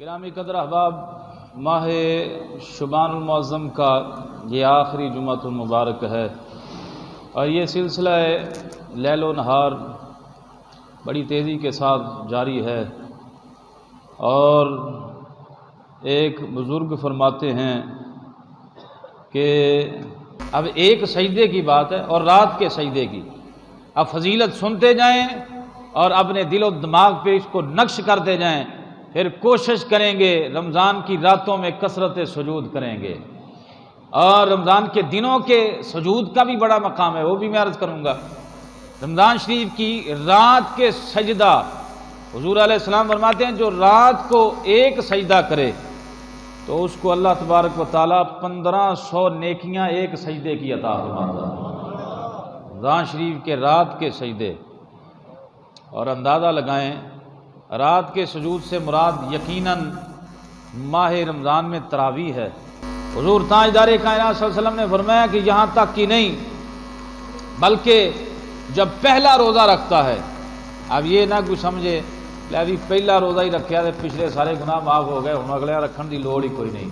گرامی قدر احباب، ماہ شعبان المعظم کا یہ آخری جمعۃ المبارک ہے اور یہ سلسلہ لیل و نہار بڑی تیزی کے ساتھ جاری ہے۔ اور ایک بزرگ فرماتے ہیں کہ اب ایک سجدے کی بات ہے اور رات کے سجدے کی، اب فضیلت سنتے جائیں اور اپنے دل و دماغ پہ اس کو نقش کرتے جائیں، پھر کوشش کریں گے رمضان کی راتوں میں کثرت سجود کریں گے۔ اور رمضان کے دنوں کے سجود کا بھی بڑا مقام ہے، وہ بھی میں عرض کروں گا۔ رمضان شریف کی رات کے سجدہ، حضور علیہ السلام فرماتے ہیں جو رات کو ایک سجدہ کرے تو اس کو اللہ تبارک و تعالیٰ 1500 نیکیاں ایک سجدے کی عطا فرماتا ہے۔ رمضان شریف کے رات کے سجدے، اور اندازہ لگائیں رات کے سجود سے مراد یقیناً ماہ رمضان میں تراویح ہے۔ حضور تاجدار کائنات صلی اللہ علیہ وسلم نے فرمایا کہ یہاں تک کہ نہیں بلکہ جب پہلا روزہ رکھتا ہے، اب یہ نہ کوئی سمجھے ابھی پہلا روزہ ہی رکھا تو پچھلے سارے گناہ معاف ہو گئے، ہن اگلا رکھن دی لوڑ ہی کوئی نہیں۔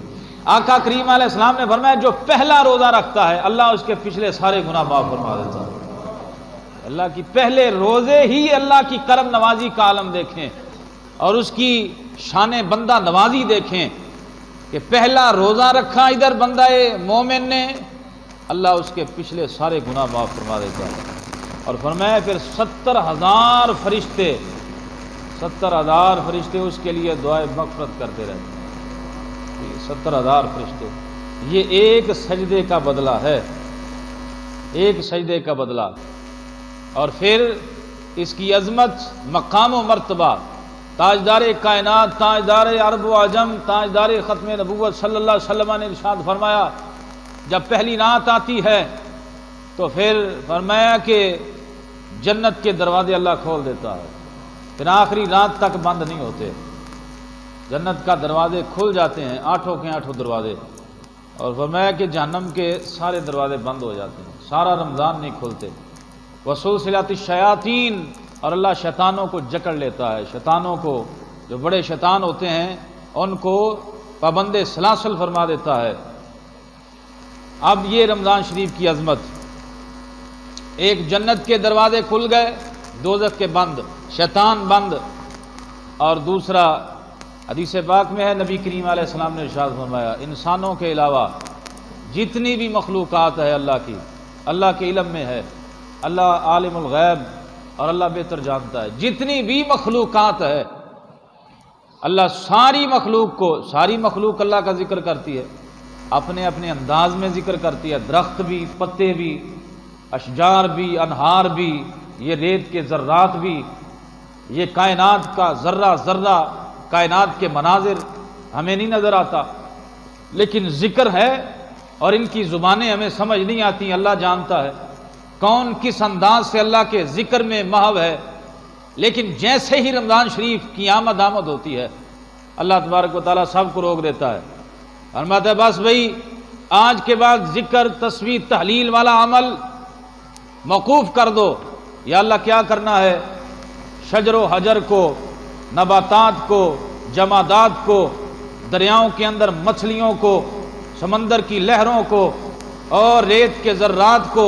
آقا کریم علیہ السلام نے فرمایا جو پہلا روزہ رکھتا ہے اللہ اس کے پچھلے سارے گناہ معاف فرما دیتا ہے۔ اللہ کی پہلے روزے ہی اللہ کی کرم نوازی کا عالم دیکھیں اور اس کی شان بندہ نوازی دیکھیں کہ پہلا روزہ رکھا ادھر بندہ مومن نے، اللہ اس کے پچھلے سارے گناہ معاف فرما دیتا ہے۔ اور فرمایا پھر 70,000 فرشتے 70,000 فرشتے اس کے لیے دعائے مغفرت کرتے رہتے ہیں۔ 70,000 فرشتے، یہ ایک سجدے کا بدلہ ہے، ایک سجدے کا بدلہ۔ اور پھر اس کی عظمت، مقام و مرتبہ، تاجدار کائنات، تاجدار عرب و عجم، تاجدار ختم نبوت صلی اللہ علیہ وسلم نے ارشاد فرمایا جب پہلی رات آتی ہے تو پھر فرمایا کہ جنت کے دروازے اللہ کھول دیتا ہے، پھر آخری رات تک بند نہیں ہوتے، جنت کا دروازے کھل جاتے ہیں، 8 کے 8 دروازے، اور فرمایا کہ جہنم کے سارے دروازے بند ہو جاتے ہیں، سارا رمضان نہیں کھلتے۔ وسلسلۃ الشیاطین، اور اللہ شیطانوں کو جکڑ لیتا ہے، شیطانوں کو، جو بڑے شیطان ہوتے ہیں ان کو پابند سلاسل فرما دیتا ہے۔ اب یہ رمضان شریف کی عظمت، ایک جنت کے دروازے کھل گئے، دوزخ کے بند، شیطان بند، اور دوسرا حدیث پاک میں ہے نبی کریم علیہ السلام نے ارشاد فرمایا انسانوں کے علاوہ جتنی بھی مخلوقات ہے اللہ کے علم میں ہے، اللہ عالم الغیب اور اللہ بہتر جانتا ہے، جتنی بھی مخلوقات ہے اللہ ساری مخلوق اللہ کا ذکر کرتی ہے، اپنے اپنے انداز میں ذکر کرتی ہے، درخت بھی، پتے بھی، اشجار بھی، انہار بھی، یہ ریت کے ذرات بھی، یہ کائنات کا ذرہ ذرہ، کائنات کے مناظر ہمیں نہیں نظر آتا لیکن ذکر ہے، اور ان کی زبانیں ہمیں سمجھ نہیں آتی، اللہ جانتا ہے کون کس انداز سے اللہ کے ذکر میں محو ہے۔ لیکن جیسے ہی رمضان شریف کی آمد ہوتی ہے اللہ تبارک و تعالیٰ سب کو روک دیتا ہے، فرماتا ہے بس بھئی آج کے بعد ذکر، تسبیح، تحلیل والا عمل موقوف کر دو۔ یا اللہ کیا کرنا ہے؟ شجر و حجر کو، نباتات کو، جمادات کو، دریاؤں کے اندر مچھلیوں کو، سمندر کی لہروں کو، اور ریت کے ذرات کو،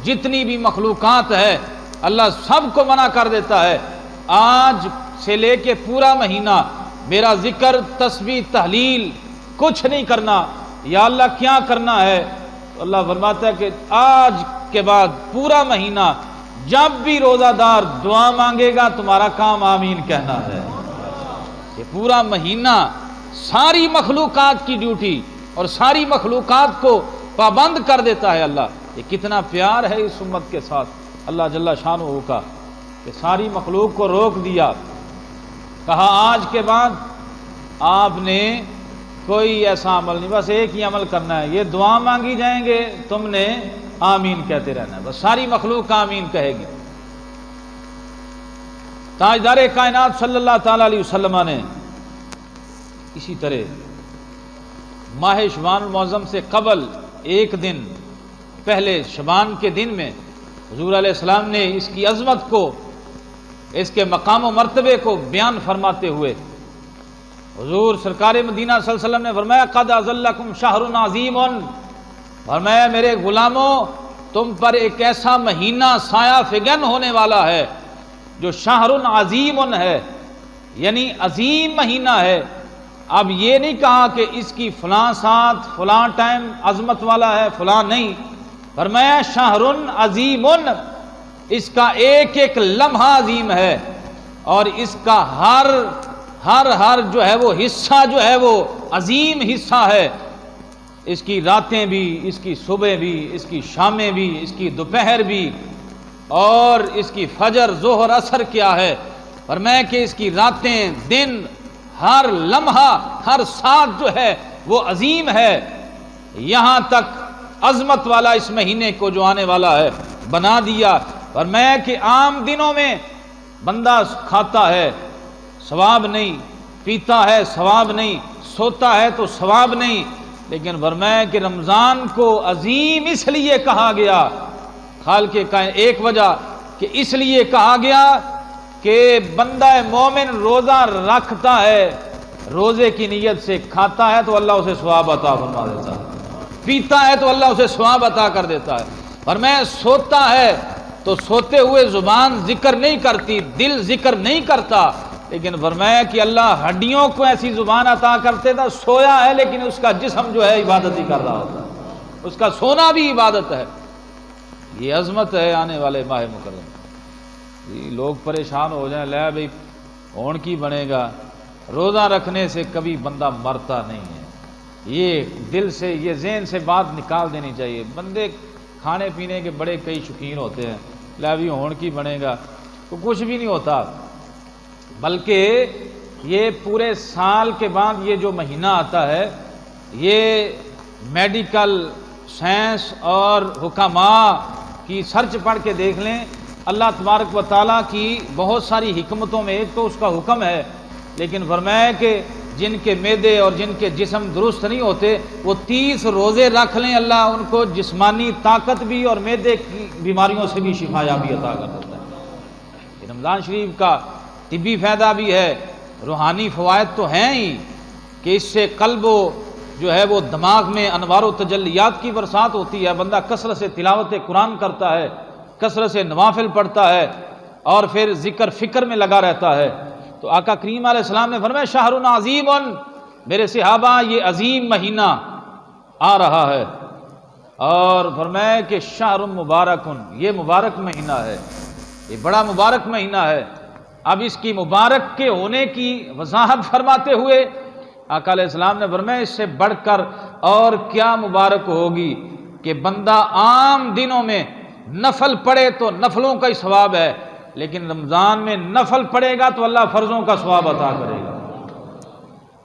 جتنی بھی مخلوقات ہے اللہ سب کو منع کر دیتا ہے آج سے لے کے پورا مہینہ میرا ذکر، تسبیح، تحلیل کچھ نہیں کرنا۔ یا اللہ کیا کرنا ہے؟ تو اللہ فرماتا ہے کہ آج کے بعد پورا مہینہ جب بھی روزہ دار دعا مانگے گا تمہارا کام آمین کہنا ہے۔ یہ پورا مہینہ ساری مخلوقات کی ڈیوٹی اور ساری مخلوقات کو پابند کر دیتا ہے اللہ۔ یہ کتنا پیار ہے اس امت کے ساتھ اللہ جل شانہ کا کہ ساری مخلوق کو روک دیا، کہا آج کے بعد آپ نے کوئی ایسا عمل نہیں، بس ایک ہی عمل کرنا ہے، یہ دعا مانگی جائیں گے تم نے آمین کہتے رہنا ہے، بس ساری مخلوق آمین کہے گی۔ تاجدار کائنات صلی اللہ تعالی علیہ وسلم نے اسی طرح ماہ شعبان المعظم سے قبل ایک دن پہلے شعبان کے دن میں حضور علیہ السلام نے اس کی عظمت کو، اس کے مقام و مرتبے کو بیان فرماتے ہوئے حضور سرکار مدینہ صلی اللہ علیہ وسلم نے فرمایا قد اظلکم شہر عظیم، فرمایا میرے غلاموں تم پر ایک ایسا مہینہ سایہ فگن ہونے والا ہے جو شہر عظیم ہے، یعنی عظیم مہینہ ہے۔ اب یہ نہیں کہا کہ اس کی فلاں ساتھ فلاں ٹائم عظمت والا ہے فلاں نہیں، فرمایا شہر عظیم، اس کا ایک ایک لمحہ عظیم ہے، اور اس کا ہر جو ہے وہ حصہ جو ہے وہ عظیم حصہ ہے۔ اس کی راتیں بھی، اس کی صبح بھی، اس کی شامیں بھی، اس کی دوپہر بھی، اور اس کی فجر ظہر عصر کیا ہے، فرمایا کہ اس کی راتیں دن ہر لمحہ ہر ساتھ جو ہے وہ عظیم ہے۔ یہاں تک عظمت والا اس مہینے کو جو آنے والا ہے بنا دیا، فرمایا کہ عام دنوں میں بندہ کھاتا ہے ثواب نہیں، پیتا ہے ثواب نہیں، سوتا ہے تو ثواب نہیں، لیکن فرمایا کہ رمضان کو عظیم اس لیے کہا گیا، خالق کا ایک وجہ کہ اس لیے کہا گیا کہ بندہ مومن روزہ رکھتا ہے، روزے کی نیت سے کھاتا ہے تو اللہ اسے ثواب عطا فرما دیتا ہے، پیتا ہے تو اللہ اسے ثواب عطا کر دیتا ہے، فرمایا سوتا ہے تو سوتے ہوئے زبان ذکر نہیں کرتی، دل ذکر نہیں کرتا، لیکن فرمایا کہ اللہ ہڈیوں کو ایسی زبان عطا کرتے تھا، سویا ہے لیکن اس کا جسم جو ہے عبادت ہی کر رہا ہوتا ہے، اس کا سونا بھی عبادت ہے۔ یہ عظمت ہے آنے والے ماہ مکرم۔ لوگ پریشان ہو جائیں، لے بھائی ہون کی بنے گا، روزہ رکھنے سے کبھی بندہ مرتا نہیں ہے، یہ دل سے یہ ذہن سے بات نکال دینی چاہیے۔ بندے کھانے پینے کے بڑے کئی شوقین ہوتے ہیں، لے بھی ہون کی بنے گا تو کچھ بھی نہیں ہوتا، بلکہ یہ پورے سال کے بعد یہ جو مہینہ آتا ہے یہ میڈیکل سائنس اور حکماء کی سرچ پڑھ کے دیکھ لیں، اللہ تبارک و تعالیٰ کی بہت ساری حکمتوں میں ایک تو اس کا حکم ہے، لیکن فرمایا کہ جن کے معدے اور جن کے جسم درست نہیں ہوتے وہ 30 روزے رکھ لیں، اللہ ان کو جسمانی طاقت بھی اور معدے کی بیماریوں سے بھی شفا یابی عطا کر دیتا ہے۔ یہ رمضان شریف کا طبی فائدہ بھی ہے، روحانی فوائد تو ہیں ہی کہ اس سے قلب و جو ہے وہ دماغ میں انوار و تجلیات کی برسات ہوتی ہے، بندہ کثرت سے تلاوت قرآن کرتا ہے، کثرت سے نوافل پڑھتا ہے اور پھر ذکر فکر میں لگا رہتا ہے۔ تو آقا کریم علیہ السلام نے فرمایا شہر عظیم، میرے صحابہ یہ عظیم مہینہ آ رہا ہے، اور فرمایا کہ شہر مبارک، یہ مبارک مہینہ ہے، یہ بڑا مبارک مہینہ ہے۔ اب اس کی مبارک کے ہونے کی وضاحت فرماتے ہوئے آقا علیہ السلام نے فرمایا اس سے بڑھ کر اور کیا مبارک ہوگی کہ بندہ عام دنوں میں نفل پڑھے تو نفلوں کا ہی ثواب ہے، لیکن رمضان میں نفل پڑھے گا تو اللہ فرضوں کا ثواب عطا کرے گا،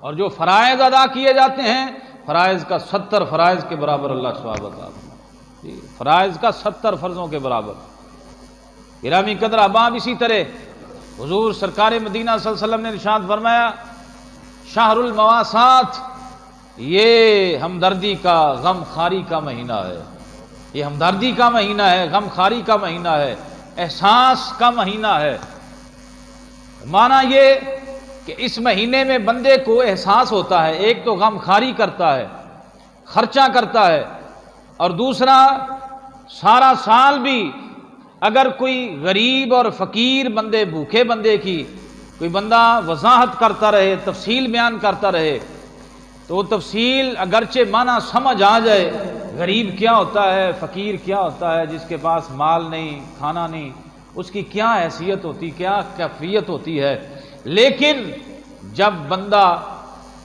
اور جو فرائض ادا کیے جاتے ہیں فرائض کا 70 فرائض کے برابر اللہ ثواب عطا کرے گا، فرائض کا 70 فرضوں کے برابر۔ گرامی قدر احباب، اسی طرح حضور سرکار مدینہ صلی اللہ علیہ وسلم نے ارشاد فرمایا شہر المواسات، یہ ہمدردی کا غم خاری کا مہینہ ہے، یہ ہمدردی کا مہینہ ہے، غم خاری کا مہینہ ہے، احساس کا مہینہ ہے۔ معنی یہ کہ اس مہینے میں بندے کو احساس ہوتا ہے، ایک تو غم خاری کرتا ہے، خرچہ کرتا ہے، اور دوسرا سارا سال بھی اگر کوئی غریب اور فقیر بندے، بھوکے بندے کی کوئی بندہ وضاحت کرتا رہے، تفصیل بیان کرتا رہے، تو وہ تفصیل اگرچہ معنی سمجھ آ جائے، غریب کیا ہوتا ہے، فقیر کیا ہوتا ہے، جس کے پاس مال نہیں، کھانا نہیں، اس کی کیا حیثیت ہوتی، کیا کیفیت ہوتی ہے، لیکن جب بندہ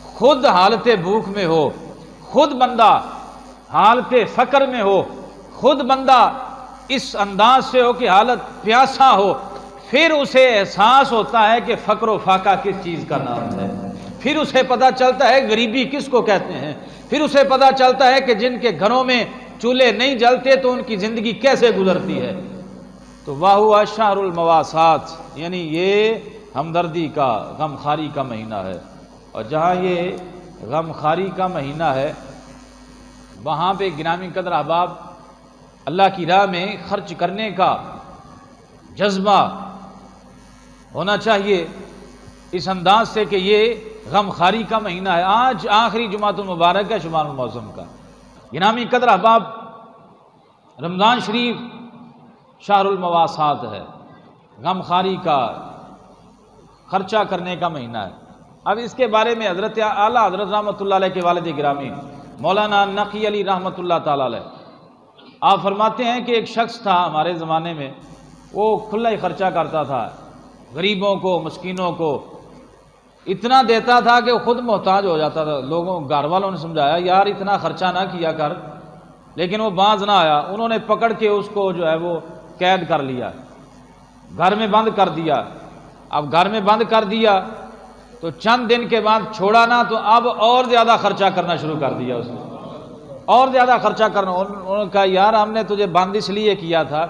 خود حالت بھوک میں ہو، خود بندہ حالت فقر میں ہو، خود بندہ اس انداز سے ہو کہ حالت پیاسا ہو، پھر اسے احساس ہوتا ہے کہ فقر و فاقہ کس چیز کا نام ہے، پھر اسے پتہ چلتا ہے غریبی کس کو کہتے ہیں، پھر اسے پتہ چلتا ہے کہ جن کے گھروں میں چولہے نہیں جلتے تو ان کی زندگی کیسے گزرتی ہے۔ تو واہ شہر المواسات، یعنی یہ ہمدردی کا، غم خاری کا مہینہ ہے، اور جہاں یہ غم خاری کا مہینہ ہے وہاں پہ گرامی قدر احباب اللہ کی راہ میں خرچ کرنے کا جذبہ ہونا چاہیے، اس انداز سے کہ یہ غم خاری کا مہینہ ہے، آج آخری جمعۃ المبارک ہے شبان المعظم کا۔ گرامی قدر احباب، رمضان شریف شہر المواسات ہے، غم خاری کا، خرچہ کرنے کا مہینہ ہے۔ اب اس کے بارے میں حضرت اعلیٰ حضرت رحمۃ اللہ علیہ کے والد گرامی مولانا نقی علی رحمۃ اللہ تعالیٰ علیہ، آپ فرماتے ہیں کہ ایک شخص تھا ہمارے زمانے میں، وہ کھلا ہی خرچہ کرتا تھا، غریبوں کو، مسکینوں کو اتنا دیتا تھا کہ وہ خود محتاج ہو جاتا تھا۔ لوگوں، گھر والوں نے سمجھایا یار اتنا خرچہ نہ کیا کر، لیکن وہ باز نہ آیا۔ انہوں نے پکڑ کے اس کو جو ہے وہ قید کر لیا، گھر میں بند کر دیا۔ اب گھر میں بند کر دیا تو چند دن کے بعد چھوڑا نہ، تو اب اور زیادہ خرچہ کرنا شروع کر دیا اس نے، اور زیادہ خرچہ کرنا۔ انہوں نے کہا یار ہم نے تجھے بند اس لیے کیا تھا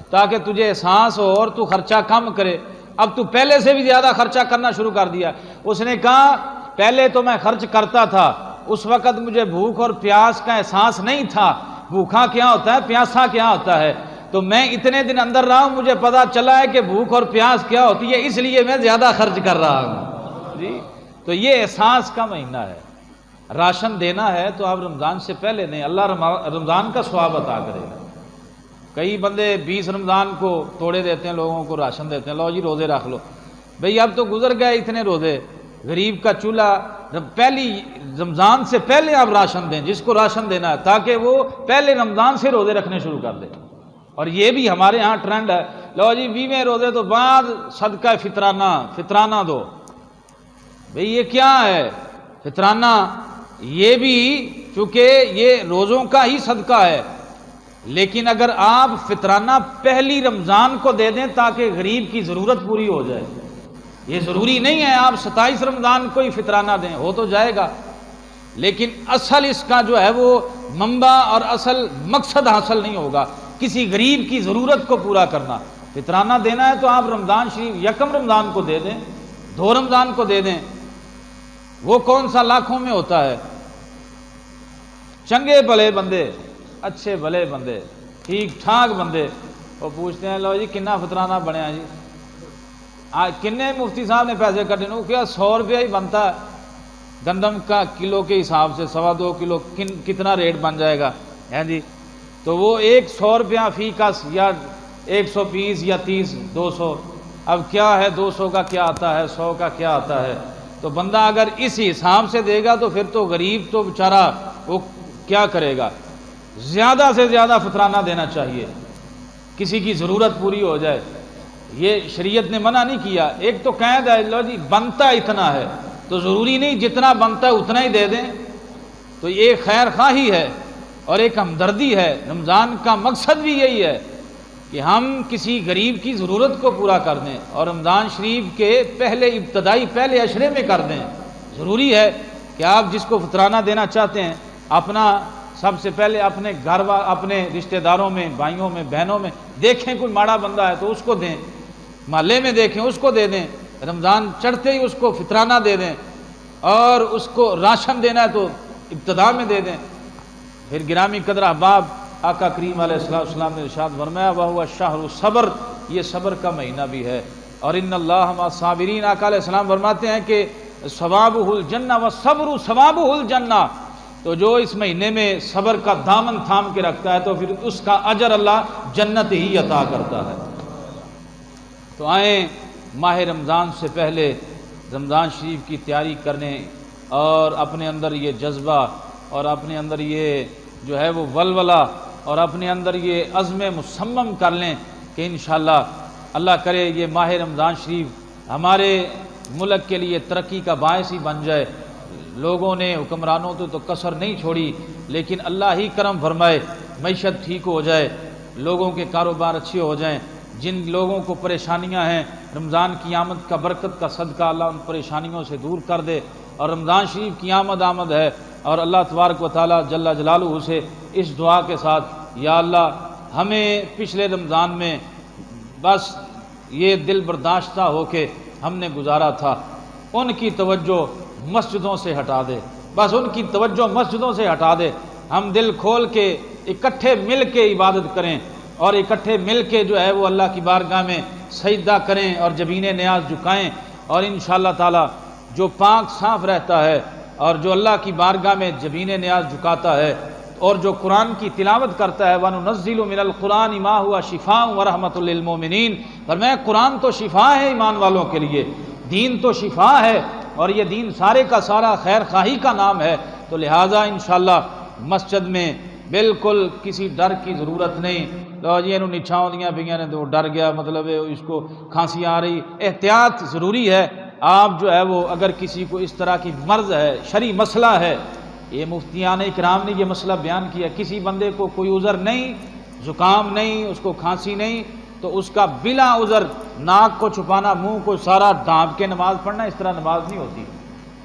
تاکہ تجھے احساس ہو اور تو خرچہ کم کرے، اب تو پہلے سے بھی زیادہ خرچہ کرنا شروع کر دیا۔ اس نے کہا پہلے تو میں خرچ کرتا تھا، اس وقت مجھے بھوک اور پیاس کا احساس نہیں تھا، بھوکا کیا ہوتا ہے، پیاسا کیا ہوتا ہے، تو میں اتنے دن اندر رہا ہوں، مجھے پتا چلا ہے کہ بھوک اور پیاس کیا ہوتی ہے، اس لیے میں زیادہ خرچ کر رہا ہوں۔ جی تو یہ احساس کا مہینہ ہے۔ راشن دینا ہے تو آپ رمضان سے پہلے دیں، اللہ رمضان کا ثواب عطا کرے گا۔ کئی بندے 20 رمضان کو توڑے دیتے ہیں، لوگوں کو راشن دیتے ہیں، لو جی روزے رکھ لو۔ بھئی اب تو گزر گئے اتنے روزے، غریب کا چولہا پہلی رمضان سے پہلے آپ راشن دیں، جس کو راشن دینا ہے، تاکہ وہ پہلے رمضان سے روزے رکھنے شروع کر دے۔ اور یہ بھی ہمارے ہاں ٹرینڈ ہے، لو جی 20ویں روزے تو بعد صدقہ فطرانہ دو۔ بھئی یہ کیا ہے فطرانہ؟ یہ بھی چونکہ یہ روزوں کا ہی صدقہ ہے، لیکن اگر آپ فطرانہ پہلی رمضان کو دے دیں تاکہ غریب کی ضرورت پوری ہو جائے، یہ ضروری نہیں ہے آپ 27 رمضان کو ہی فطرانہ دیں، ہو تو جائے گا، لیکن اصل اس کا جو ہے وہ منبع اور اصل مقصد حاصل نہیں ہوگا، کسی غریب کی ضرورت کو پورا کرنا۔ فطرانہ دینا ہے تو آپ رمضان شریف یکم رمضان کو دے دیں، 2 رمضان کو دے دیں، وہ کون سا لاکھوں میں ہوتا ہے۔ چنگے بھلے بندے، اچھے بھلے بندے، ٹھیک ٹھاک بندے، وہ پوچھتے ہیں لو جی کنا فطرانہ بنیا جی، کنے مفتی صاحب نے پیسے کٹے؟ وہ کیا 100 روپیہ ہی بنتا ہے گندم کا کلو کے حساب سے، 2.25 کلو کتنا ریٹ بن جائے گا ہے جی؟ تو وہ 100 روپیہ فی کس، یا 120 یا 30 200، اب کیا ہے 200 کا کیا آتا ہے، 100 کا کیا آتا ہے؟ تو بندہ اگر اس حساب سے دے گا تو پھر تو غریب تو بیچارہ وہ کیا کرے گا؟ زیادہ سے زیادہ فطرانہ دینا چاہیے، کسی کی ضرورت پوری ہو جائے۔ یہ شریعت نے منع نہیں کیا، ایک تو قید ہے لو جی بنتا اتنا ہے تو ضروری نہیں جتنا بنتا ہے اتنا ہی دے دیں، تو یہ خیر خواہی ہے اور ایک ہمدردی ہے۔ رمضان کا مقصد بھی یہی ہے کہ ہم کسی غریب کی ضرورت کو پورا کر دیں، اور رمضان شریف کے پہلے عشرے میں کر دیں۔ ضروری ہے کہ آپ جس کو فطرانہ دینا چاہتے ہیں، اپنا سب سے پہلے اپنے اپنے رشتہ داروں میں، بھائیوں میں، بہنوں میں دیکھیں کوئی ماڑا بندہ ہے تو اس کو دیں، محلے میں دیکھیں اس کو دے دیں، رمضان چڑھتے ہی اس کو فطرانہ دے دیں، اور اس کو راشن دینا ہے تو ابتدا میں دے دیں۔ پھر گرامی قدر احباب، آقا کریم علیہ السلام نے ارشاد فرمایا وَهُوَ الشَّهْرُ صبر، یہ صبر کا مہینہ بھی ہے، اور ان اللہ مع الصابرین، آقا علیہ السلام فرماتے ہیں کہ ثوابہ الجنہ والصبر ثوابہ الجنہ، تو جو اس مہینے میں صبر کا دامن تھام کے رکھتا ہے تو پھر اس کا اجر اللہ جنت ہی عطا کرتا ہے۔ تو آئیں ماہ رمضان سے پہلے رمضان شریف کی تیاری کرنے، اور اپنے اندر یہ جذبہ اور اپنے اندر یہ جو ہے وہ ولولہ اور اپنے اندر یہ عزم مصمم کر لیں کہ انشاءاللہ اللہ کرے یہ ماہ رمضان شریف ہمارے ملک کے لیے ترقی کا باعث ہی بن جائے۔ لوگوں نے، حکمرانوں تو کسر نہیں چھوڑی، لیکن اللہ ہی کرم فرمائے، معیشت ٹھیک ہو جائے، لوگوں کے کاروبار اچھے ہو جائیں، جن لوگوں کو پریشانیاں ہیں رمضان کی آمد کا برکت کا صدقہ اللہ ان پریشانیوں سے دور کر دے، اور رمضان شریف کی آمد ہے، اور اللہ تبارک و تعالی جل جلالہ سے اس دعا کے ساتھ، یا اللہ ہمیں پچھلے رمضان میں بس یہ دل برداشتہ ہو کے ہم نے گزارا تھا، ان کی توجہ مسجدوں سے ہٹا دے، بس ان کی توجہ مسجدوں سے ہٹا دے، ہم دل کھول کے اکٹھے مل کے عبادت کریں، اور اکٹھے مل کے جو ہے وہ اللہ کی بارگاہ میں سجدہ کریں اور جبین نیاز جھکائیں، اور انشاءاللہ تعالی جو پاک صاف رہتا ہے اور جو اللہ کی بارگاہ میں جبین نیاز جھکاتا ہے اور جو قرآن کی تلاوت کرتا ہے وَنُنَزِّلُ مِنَ الْقُرْآنِ مَا هُوَ شِفَاءٌ وَرَحْمَةٌ لِّلْمُؤْمِنِينَ، فرمایا قرآن تو شفا ہے ایمان والوں کے لیے، دین تو شفا ہے اور یہ دین سارے کا سارا خیر خواہی کا نام ہے۔ تو لہٰذا انشاءاللہ مسجد میں بالکل کسی ڈر کی ضرورت نہیں، لو جی انہوں نچھاؤں دیاں پہ نے تو ڈر گیا، مطلب اس کو کھانسی آ رہی، احتیاط ضروری ہے۔ آپ جو ہے وہ اگر کسی کو اس طرح کی مرض ہے، شرعی مسئلہ ہے، یہ مفتیان اکرام نے یہ مسئلہ بیان کیا، کسی بندے کو کوئی عذر نہیں، زکام نہیں، اس کو کھانسی نہیں، تو اس کا بلا عذر ناک کو چھپانا، منہ کو سارا ڈھانپ کے نماز پڑھنا، اس طرح نماز نہیں ہوتی۔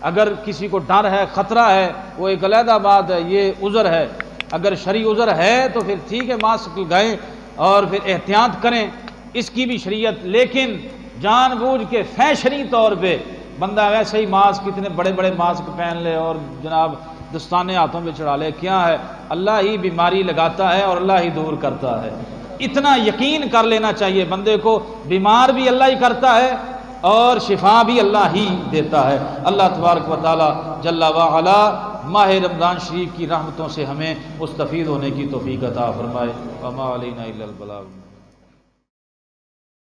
اگر کسی کو ڈر ہے، خطرہ ہے، وہ ایک علیحدہ بات ہے، یہ عذر ہے۔ اگر شرعی عذر ہے تو پھر ٹھیک ہے، ماسک لگائیں اور پھر احتیاط کریں، اس کی بھی شریعت، لیکن جان بوجھ کے فیشنی طور پہ بندہ ویسے ہی ماسک، اتنے بڑے بڑے ماسک پہن لے اور جناب دستانے ہاتھوں میں چڑھا لے، کیا ہے؟ اللہ ہی بیماری لگاتا ہے اور اللہ ہی دور کرتا ہے، اتنا یقین کر لینا چاہیے بندے کو، بیمار بھی اللہ ہی کرتا ہے اور شفا بھی اللہ ہی دیتا ہے۔ اللہ تبارک و تعالی جل وعلا ماہ رمضان شریف کی رحمتوں سے ہمیں مستفید ہونے کی توفیق عطا فرمائے۔ وما علینا الا البلاغ۔